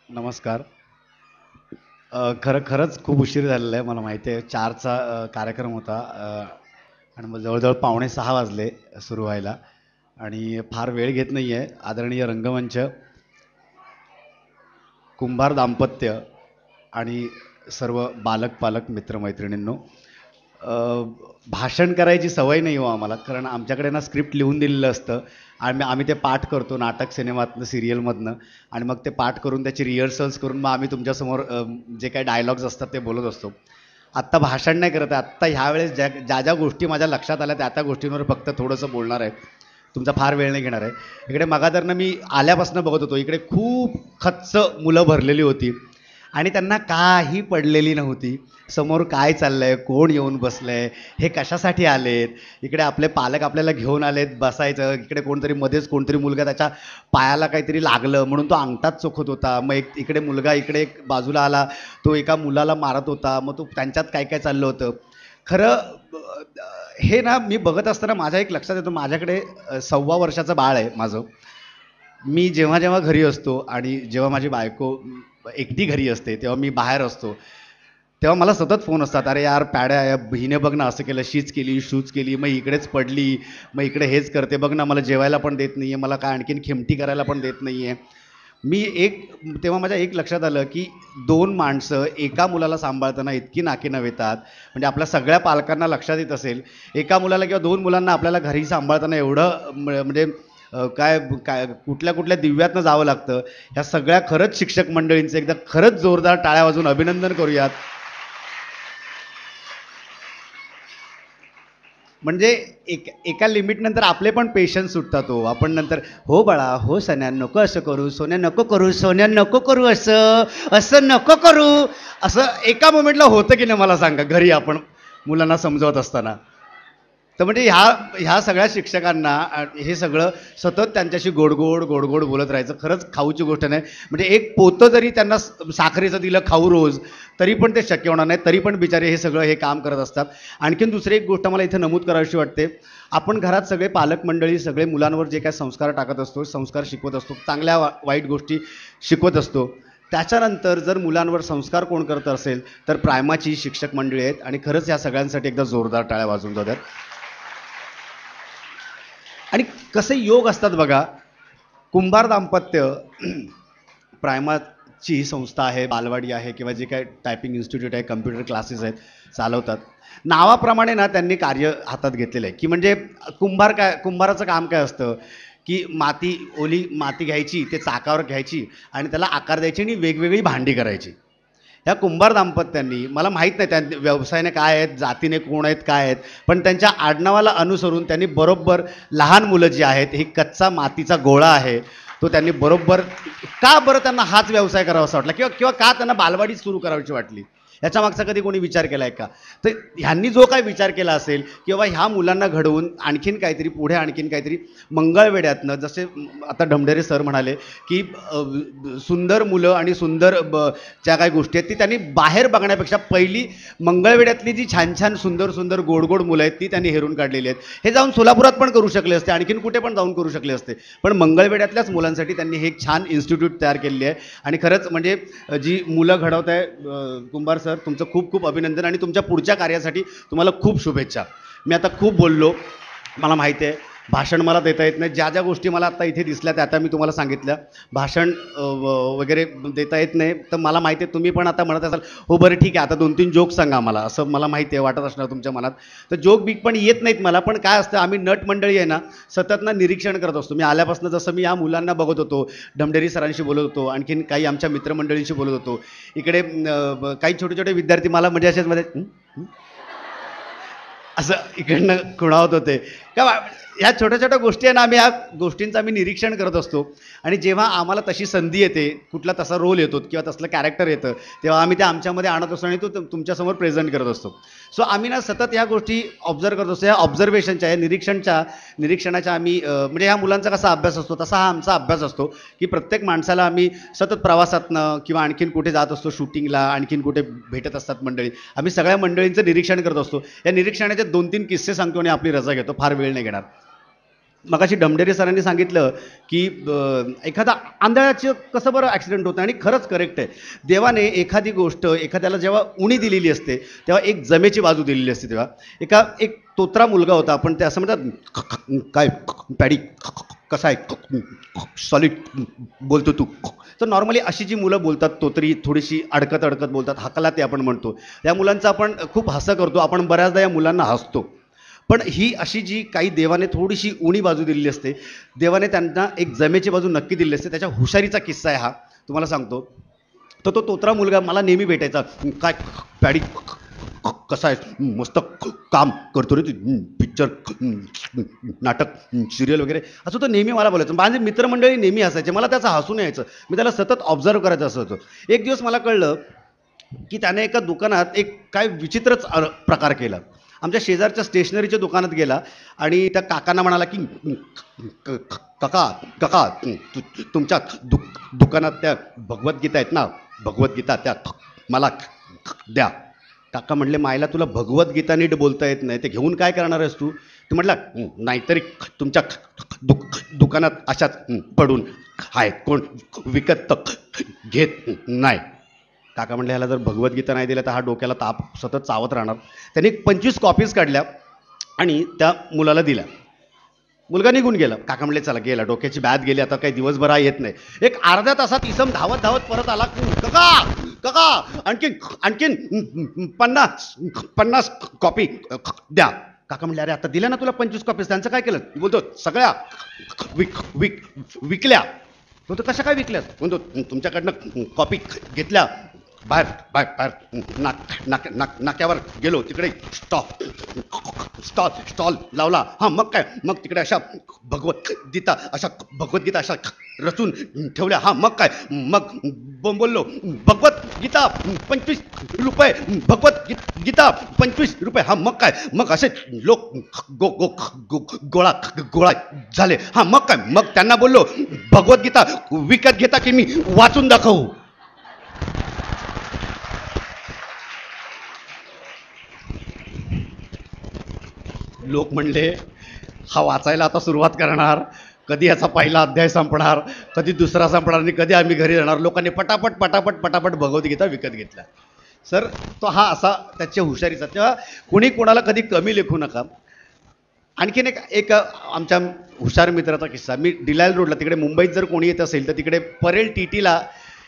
नमस्कार. खरंच खूप उशीर झालेला आहे. मला माहिती आहे 4चा कार्यक्रम होता आणि मग जवळजवळ पावणे 6 वाजले सुरू व्हायला आणि फार वेळ घेत नाही आहे. आदरणीय रंगमंच, कुंभार दाम्पत्य आणि सर्व बालक पालक मित्रमैत्रिणींनो, अ, भाषण करायची सवय नाही हो आम्हाला, कारण आमच्याकडे ना स्क्रिप्ट लिहून दिलेलं असतं. आम्ही ते पाठ करतो नाटक सिनेमातनं सिरियलमधनं आणि मग ते पाठ करून त्याची रिहर्सल्स करून मग आम्ही तुमच्यासमोर जे काही डायलॉग्स असतात ते बोलत असतो. आत्ता भाषण नाही करत आहे. आत्ता ह्यावेळेस ज्या ज्या ज्या गोष्टी माझ्या लक्षात आल्या त्या त्या गोष्टींवर फक्त थोडंसं बोलणार आहे. तुमचा फार वेळ नाही घेणार आहे. इकडे मगादरनं मी आल्यापासून बघत होतो, इकडे खूप खच्च मुलं भरलेली होती आणि त्यांना काही पडलेली नव्हती. समोर काय चाललंय, कोण येऊन बसलंय, हे कशासाठी आलेत. इकडे आपले पालक आपल्याला घेऊन आलेत बसायचं. इकडे कोणतरी मध्येच कोणतरी मुलगा त्याच्या पायाला काहीतरी लागलं म्हणून तो अंगठात चोखत होता. मग इकडे मुलगा इकडे एक बाजूला आला, तो एका मुलाला मारत होता. मग तो त्यांच्यात काय काय चाललं होतं. खरं हे ना मी बघत असताना माझ्या एक लक्षात येतं. माझ्याकडे 1.25 वर्षाचं बाळ आहे माझं. मी जेव्हा जेव्हा घरी असतो आणि जेव्हा माझी बायको एकटी घरी असते तेव्हा मी बाहेर असतो, तेव्हा मला सतत फोन असतात. अरे यार पॅड्या, या हिने बघ ना असं केलं, शीच केली, शूज केली, मग इकडेच पडली, मग इकडे हेच करते, बघ ना मला जेवायला पण देत नाही आहे, मला काय आणखीन खिमटी करायला पण देत नाही आहे. मी एक तेव्हा माझ्या एक लक्षात आलं की 2 माणसं एका मुलाला सांभाळताना इतकी नाकी नवेतात. म्हणजे आपल्या सगळ्या पालकांना लक्षात येत असेल, एका मुलाला किंवा 2 मुलांना आपल्याला घरी सांभाळताना एवढं म्हणजे काय काय कुठल्या कुठल्या दिव्यातनं जावं लागतं. ह्या सगळ्या खरंच शिक्षक मंडळींचं एकदा खरंच जोरदार टाळ्या वाजवून अभिनंदन करूयात. म्हणजे एका लिमिट नंतर आपले पण पेशन्स सुटतात हो. आपण नंतर हो बाळा, हो सन्या नको असं करू, सोन्या नको करू, सोन्या नको करू, असं असं नको करू, असं एका मोमेंटला होतं की नाही मला सांगा, घरी आपण मुलांना समजवत असताना. तर म्हणजे ह्या ह्या सगळ्या शिक्षकांना हे सगळं सतत त्यांच्याशी गोडगोड गोडगोड बोलत राहायचं खरंच खाऊची गोष्ट नाही. म्हणजे एक पोतं जरी त्यांना साखरेचं दिलं खाऊ रोज, तरी पण ते शक्य होणार नाही. तरी पण बिचारे हे सगळं हे काम करत असतात. आणखीन दुसरी एक गोष्ट मला इथं नमूद करावीशी वाटते. आपण घरात सगळे पालक मंडळी सगळे मुलांवर जे काय संस्कार टाकत असतो, संस्कार शिकवत असतो, चांगल्या वाईट गोष्टी शिकवत असतो. त्याच्यानंतर जर मुलांवर संस्कार कोण करत असेल तर प्रायमाची शिक्षक मंडळी आहेत आणि खरंच या सगळ्यांसाठी एकदा जोरदार टाळ्या वाजून जाऊ द्यात. आणि कसे योग असतात बघा. कुंभार दाम्पत्य प्रायमाची ही संस्था आहे, बालवाडी आहे किंवा जे काय टायपिंग इन्स्टिट्यूट आहे, कम्प्युटर क्लासेस आहेत, चालवतात. नावाप्रमाणे ना त्यांनी कार्य हातात घेतलेलं आहे की म्हणजे कुंभाराचं काम काय असतं की ओली माती घ्यायची, ते चाकावर घ्यायची आणि त्याला आकार द्यायची आणि वेगवेगळी भांडी करायची. ह्या कुंभार दाम्पत्यांनी, मला माहीत नाही त्या व्यवसायाने काय आहेत, जातीने कोण आहेत, काय आहेत, पण त्यांच्या आडनावाला अनुसरून त्यांनी बरोबर लहान मुलं जी आहेत, ही कच्चा मातीचा गोळा आहे, तो त्यांनी बरोबर का बरं त्यांना हाच व्यवसाय करावा असं वाटला किंवा किंवा का त्यांना बालवाडी सुरू करावीची वाटली, याच्या मागचा कधी कोणी विचार केला आहे का? तर ह्यांनी जो काही विचार केला असेल किंवा ह्या मुलांना घडवून आणखीन काहीतरी पुढे आणखीन काहीतरी मंगळवेढ्यातनं, जसे आता ढमढेरे सर म्हणाले की सुंदर मुलं आणि सुंदर ज्या काही गोष्टी आहेत ती त्यांनी बाहेर बघण्यापेक्षा पहिली मंगळवेढ्यातली जी छान छान सुंदर सुंदर गोड गोड मुलं आहेत ती त्यांनी हेरून काढलेली आहेत. हे जाऊन सोलापुरात पण करू शकले असते, आणखीन कुठे पण जाऊन करू शकले असते, पण मंगळवेढ्यातल्याच मुलांसाठी त्यांनी हे एक छान इन्स्टिट्यूट तयार केलेली आहे. आणि खरंच म्हणजे जी मुलं घडवत आहे, कुंभार सर तुमचं खूप खूप अभिनंदन आणि तुमच्या पुढच्या कार्यासाठी तुम्हाला खूप शुभेच्छा. मी आता खूप बोललो, मला माहिती आहे भाषण मला देता येत नाही. ज्या ज्या गोष्टी मला आता इथे दिसल्या त्या आता मी तुम्हाला सांगितल्या. भाषण वगैरे देता येत नाही, तर मला माहिती आहे तुम्ही पण आता म्हणत असाल हो बरं ठीक आहे आता 2-3 जोक सांगा मला, असं मला माहिती आहे वाटत असणार तुमच्या मनात. तर जोक बीक पण येत नाहीत मला, पण काय असतं आम्ही नट मंडळी आहे ना, सतत ना निरीक्षण करत असतो. मी आल्यापासून जसं मी या मुलांना बघत होतो, ढमढेरी सरांशी बोलत होतो, आणखीन काही आमच्या मित्रमंडळींशी बोलत होतो, इकडे काही छोटे छोटे विद्यार्थी मला म्हणजे असेच मध्ये असं इकडनं खुणावत होते का. ह्या छोट्या छोट्या गोष्टी आहे ना, आम्ही ह्या गोष्टींचं आम्ही निरीक्षण करत असतो आणि जेव्हा आम्हाला तशी संधी येते, कुठला तसा रोल येतो किंवा तसलं कॅरेक्टर येतं, तेव्हा आम्ही ते आमच्यामध्ये आणत असतो आणि तो तुमच्यासमोर प्रेझेंट करत असतो. सो आम्ही ना सतत ह्या गोष्टी ऑब्झर्व करत असतो. ह्या ऑब्झर्वेशनच्या, या निरीक्षणाच्या आम्ही म्हणजे ह्या मुलांचा कसा अभ्यास असतो तसा हा आमचा अभ्यास असतो की प्रत्येक माणसाला आम्ही सतत प्रवासातनं किंवा आणखीन कुठे जात असतो, शूटिंगला, आणखीन कुठे भेटत असतात मंडळी, आम्ही सगळ्या मंडळींचं निरीक्षण करत असतो. या निरीक्षणाचे 2-3 किस्से सांगतो आणि आपली रजा घेतो, फार वेळ नाही घेणार. मगाशी डमडेरे सरांनी सांगितलं की एखादा आंधळ्याचं कसं बरं ॲक्सिडेंट होतं आणि खरंच करेक्ट आहे. देवाने एखादी गोष्ट एखाद्याला जेव्हा उणी दिलेली असते तेव्हा एक जमेची बाजू दिलेली असते. तेव्हा एक तोत्रा मुलगा होता, आपण ते असं म्हणतात काय पॅडी कसा आहे सॉलिड बोलतो तू. तर नॉर्मली अशी जी मुलं बोलतात तोतरी थोडीशी अडकत अडकत बोलतात, हकला ते आपण म्हणतो, या मुलांचं आपण खूप हसं करतो, आपण बऱ्याचदा या मुलांना हसतो. पण ही अशी जी काही देवाने थोडीशी उणी बाजू दिलेली असते, देवाने त्यांना एक जमेची बाजू नक्की दिली असते. त्याच्या हुशारीचा किस्सा आहे हा, तुम्हाला सांगतो. तर तो तोत्रा मुलगा मला नेहमी भेटायचा. काय पॅडी कसा आहे, मस्त काम करतो रे, पिक्चर नाटक सिरियल वगैरे असं तो नेहमी मला बोलायचं. माझे मित्रमंडळी नेहमी हसायचे, मला त्याचं हसून यायचं, मी त्याला सतत ऑब्झर्व करायचं असं होतं. एक दिवस मला कळलं की त्याने एका दुकानात एक काय विचित्रच प्रकार केला. आमच्या शेजारच्या स्टेशनरीच्या दुकानात गेला आणि त्या काकांना म्हणाला की काका काका तुमच्या दुकानात त्या भगवद्गीता आहेत ना, भगवद्गीता त्या मला द्या. काका म्हणले मायला तुला भगवद्गीता नीट बोलता येत नाही, ते घेऊन काय करणार आहेस तू. तू म्हटला नाहीतरी तुमच्या दुकानात अशाच पडून आहेत, कोण विकत घेत नाही. काका म्हणले ह्याला जर भगवद्गीता नाही दिला तर हा डोक्याला ताप सतत चावत राहणार. त्यांनी 25 कॉपीज काढल्या आणि त्या मुलाला दिल्या. मुलगा निघून गेला. काका म्हणले चला गेला, डोक्याची बॅद गेली, आता काही दिवसभर येत नाही. एक अर्ध्या तासात इसम धावत धावत परत आला. काका काका आणखीन 50 कॉपी द्या. काका म्हणले अरे आता दिल्या ना तुला 25 कॉपीज, त्यांचं काय केलं. बोलतो सगळ्या विकल्या. बोलतो कशा काय विकल्यात. बोलतो तुमच्याकडनं कॉपी घेतल्या, बाहेर बाहेर बाहेर नाक्यावर गेलो, तिकडे स्टॉल लावला. हां मग काय, मग तिकडे अशा भगवद्गीता अशा रचून ठेवल्या. हां मग काय, मग बोललो भगवद्गीता 25 रुपये, भगवद्गीता 25 रुपये. हां मग काय, मग असे लोक गोळा झाले. हां मग काय, मग त्यांना बोललो भगवद्गीता विकत घेता की मी वाचून दाखवू. लोक म्हणले हा वाचायला आता सुरुवात करणार, कधी याचा पहिला अध्याय संपणार, कधी दुसरा संपणार आणि कधी आम्ही घरी जाणार. लोकांनी पटापट भगवद्गीता विकत घेतला. सर तो हा असा त्याच्या हुशारीचा. तेव्हा कोणी कोणाला कधी कमी लेखू नका. आणखीन एक आमच्या हुशार मित्राचा किस्सा. मी डिलायल रोडला तिकडे मुंबईत जर कोणी येत असेल तर तिकडे परेल टीटीला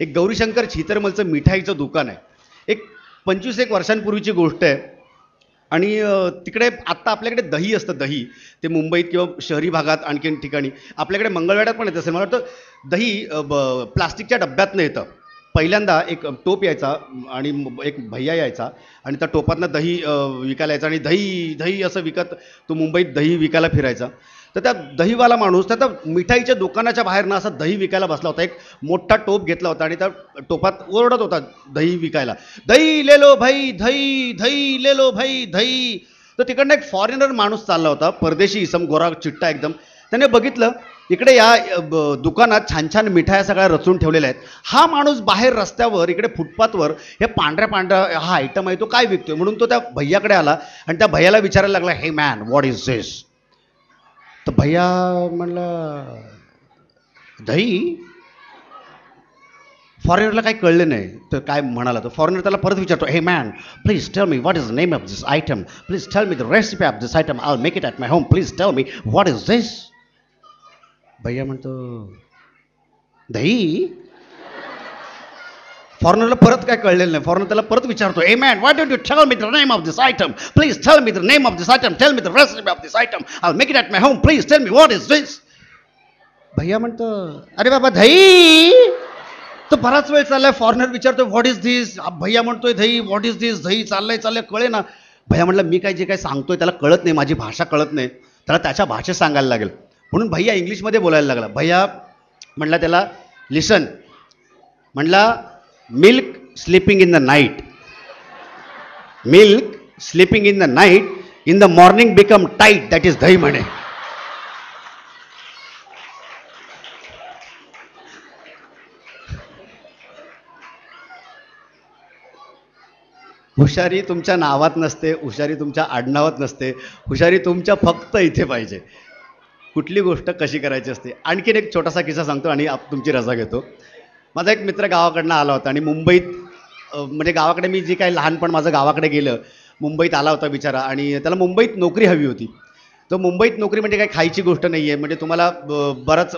एक गौरीशंकर छितरमलचं मिठाईचं दुकान आहे. एक 25-1 वर्षांपूर्वीची गोष्ट आहे. आणि तिकडे आत्ता आपल्याकडे दही असतं, दही ते मुंबईत किंवा शहरी भागात आणखीन ठिकाणी आपल्याकडे मंगळवेढ्यात पण येत असेल. मला वाटतं दही प्लास्टिकच्या डब्यातनं येतं. पहिल्यांदा एक टोप यायचा आणि एक भैया यायचा आणि त्या टोपातनं दही विकायला यायचा आणि दही दही असं विकत तो मुंबईत दही विकायला फिरायचा. तर त्या दहीवाला माणूस त्या मिठाईच्या दुकानाच्या बाहेरनं असा दही विकायला बसला होता. एक मोठा टोप घेतला होता आणि त्या टोपात ओरडत होता दही विकायला, दही ले लो भाई, दही ले लो भाई दही. तर तिकडनं एक फॉरेनर माणूस चालला होता, परदेशी इसम, गोरा चिट्टा एकदम. त्याने बघितलं इकडे या दुकानात छान छान मिठाया सगळ्या रचून ठेवलेल्या आहेत. हा माणूस बाहेर रस्त्यावर इकडे फुटपाथवर हे पांढऱ्या हा आयटम आहे तो काय विकतोय म्हणून तो त्या भैयाकडे आला आणि त्या भैयाला विचारायला लागला, हे मॅन व्हॉट इज दिस. तर भैया म्हणला दही. फॉरेनरला काही कळलं नाही तर काय म्हणाला. तर फॉरेनर त्याला परत विचारतो, hey man please tell me what is the name of this item, please tell me the recipe of this item, I will make it at my home, please tell me what is this. भैया म्हणतो दही. फॉरेनरला परत काय कळलेलं नाही. Foreigner त्याला परत विचारतो, ए man why don't you tell me the name of this item, please tell me the name of this item, tell me the recipe of this item, I will make it at my home, please tell me what is this. भैया म्हणतो अरे बाबा दही. तो बराच वेळ चाललाय. Foreigner विचारतो व्हॉट इज दिस. भैया म्हणतोय दही, व्हॉट इज दिस. दही चाललंय कळे ना. भैया म्हटलं मी काय जे काय सांगतोय त्याला कळत नाही, माझी भाषा कळत नाही, त्याला त्याच्या भाषेत सांगायला लागेल. म्हणून भैया इंग्लिशमध्ये बोलायला लागला. भैया म्हटला त्याला लिसन. म्हटला milk sleeping in the night, milk sleeping in the night, in the morning become tight, that is दही म्हणे. हुशारी तुमच्या नावात नसते, हुशारी तुमच्या आडनावात नसते, हुशारी तुमच्या फक्त इथे पाहिजे. कुठली गोष्ट कशी करायची असते. आणखीन एक छोटासा किस्सा सांगतो आणि तुमची रजा घेतो. माझा एक मित्र गावाकडनं आला होता आणि मुंबईत म्हणजे गावाकडे मी जी काही लहानपण माझं गावाकडे गेलं, मुंबईत आला होता बिचारा आणि त्याला मुंबईत नोकरी हवी होती. तर मुंबईत नोकरी म्हणजे काही खायची गोष्ट नाही आहे, म्हणजे तुम्हाला बरंच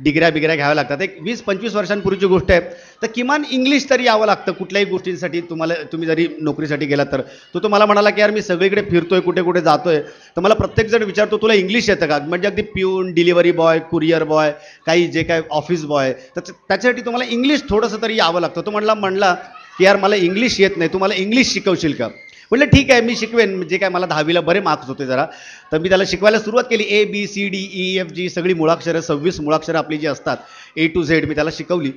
डिग्र्या बिग्र्या घ्याव्या लागतात. एक 20-25 वर्षांपूर्वीची गोष्ट आहे. तर किमान इंग्लिश तरी यावं लागतं कुठल्याही गोष्टींसाठी. तुम्ही जरी नोकरीसाठी गेलात तर तो मला म्हणाला की यार मी सगळीकडे फिरतोय, कुठे कुठे जातोय, तर मला प्रत्येकजण विचारतो तुला इंग्लिश येतं का, म्हणजे अगदी पिऊन, डिलिव्हरी बॉय, कुरिअर बॉय, काही जे काय ऑफिस बॉय, तर त्याच्यासाठी तुम्हाला इंग्लिश थोडंसं तरी यावं लागतं. तो म्हणला की यार मला इंग्लिश येत नाही, तू मला इंग्लिश शिकवशील का. म्हटलं ठीक आहे मी शिकवेन. जे काय मला 10वीला बरे मार्क्स होते जरा, तर मी त्याला शिकवायला सुरुवात केली. ABCDEFG सगळी मुळाक्षरं, 26 मुळाक्षरं आपली जी असतात A to Z मी त्याला शिकवली.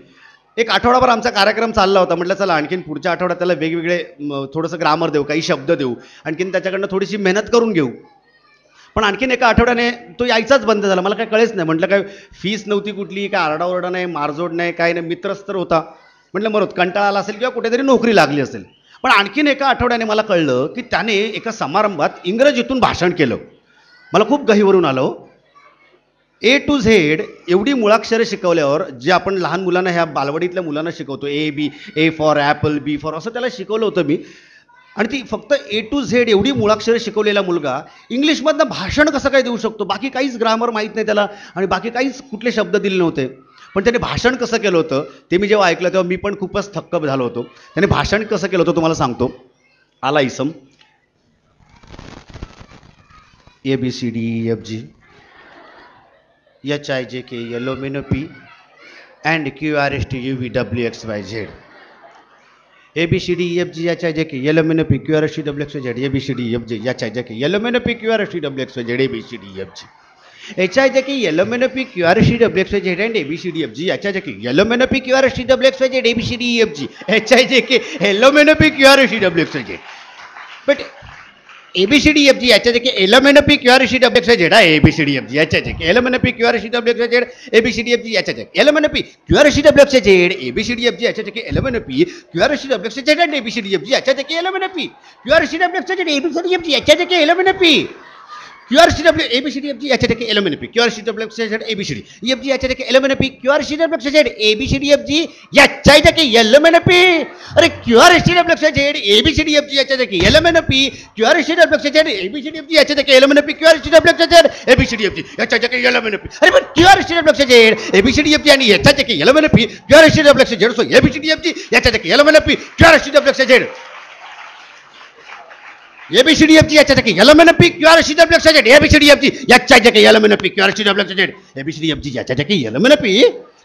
एक आठवडाभर आमचा कार्यक्रम चालला होता. म्हटलं चला आणखीन पुढच्या आठवड्यात त्याला वेगवेगळे थोडंसं ग्रामर देऊ, काही शब्द देऊ, आणखीन त्याच्याकडनं थोडीशी मेहनत करून घेऊ. पण आणखीन एका आठवड्याने तो यायचाच बंद झाला. मला काय कळेच नाही. म्हटलं काय फीस नव्हती कुठली, काय आरडाओरडा नाही, मारजोड नाही, काय नाही, मित्रच तर होता. म्हटलं मरोत कंटाळा आला असेल किंवा कुठेतरी नोकरी लागली असेल. पण आणखीन एका आठवड्याने मला कळलं की त्याने एका समारंभात इंग्रजीतून भाषण केलं. मला खूप गहीवरून आलं. A to Z एवढी मुळाक्षरं शिकवल्यावर जे आपण लहान मुलांना, ह्या बालवाडीतल्या मुलांना शिकवतो, A for Apple, B for, असं त्याला शिकवलं होतं मी. आणि ती फक्त A to Z एवढी मुळाक्षरं शिकवलेला मुलगा इंग्लिशमधनं भाषण कसं काय देऊ शकतो. बाकी काहीच ग्रामर माहीत नाही त्याला आणि बाकी काहीच कुठले शब्द दिले नव्हते. पण त्याने भाषण कसं केलं होतं ते मी जेव्हा ऐकलं तेव्हा मी पण खूपच थक्क झालो होतो. त्याने भाषण कसं केलं होतं तुम्हाला सांगतो. आला इसम ABCDEFG HIJK LMNOP and QRSTUVWXYZ. ABCDEFG HIJK LMNOP QRSTUVWXYZ. ABCDEFG HIJK LMNOP QRSTUVWXYZ. ABCDEFG HIJK LMNOP QRSTUVWXYZ and ABCDEFG HIJK LMNOP QRSTUVWXYZ ABCDEFG HIJK LMNOP QRSTUVWXYZ. But ABCDEFG HIJK LMNOP QRSTUVWXYZ ABCDEFG HIJK LMNOP QRSTUVWXYZ ABCDEFG HIJK LMNOP QRSTUVWXYZ ABCDEFG HIJK LMNOP QRSTUVWXYZ and ABCDEFG HIJK LMNOP QRSTUVWXYZ ABCDEFG HIJK LMNOP QRSTW ABCDFG HIJK LMNOP QRSTWXYZ ABCD EFG HIJK LMNOP QRSTWXYZ ABCDFG HIJK LMNOP. अरे QRSTWXYZ ABCDFG HIJK LMNOP QRSTWXYZ ABCDFG HIJK LMNOP QRSTWXYZ ABCDFG HIJK LMNOP. अरे पण QRSTWXYZ ABCDFG आणि HIJK LMNOP QRSTWXYZ so ABCDFG HIJK LMNOP QRSTWXYZ ABCDFG HIJK LMNOP QRSTWXYZ ABCDFG HIJK LMNOP QRSTWXYZ ABCDFG HIJK LMNOP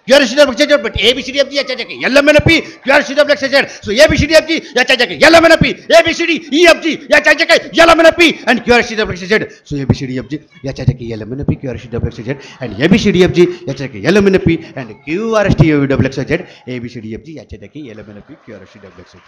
QRSTWXYZ but ABCDFG HIJK LMNOP QRSTWXYZ so ABCDFG HIJK LMNOP ABCDEFG HIJK LMNOP and QRSTWXYZ so ABCDFG HIJK LMNOP QRSTWXYZ and ABCDFG HIJK LMNOP and QRSTWXYZ ABCDFG HIJK LMNOP QRSTWXYZ.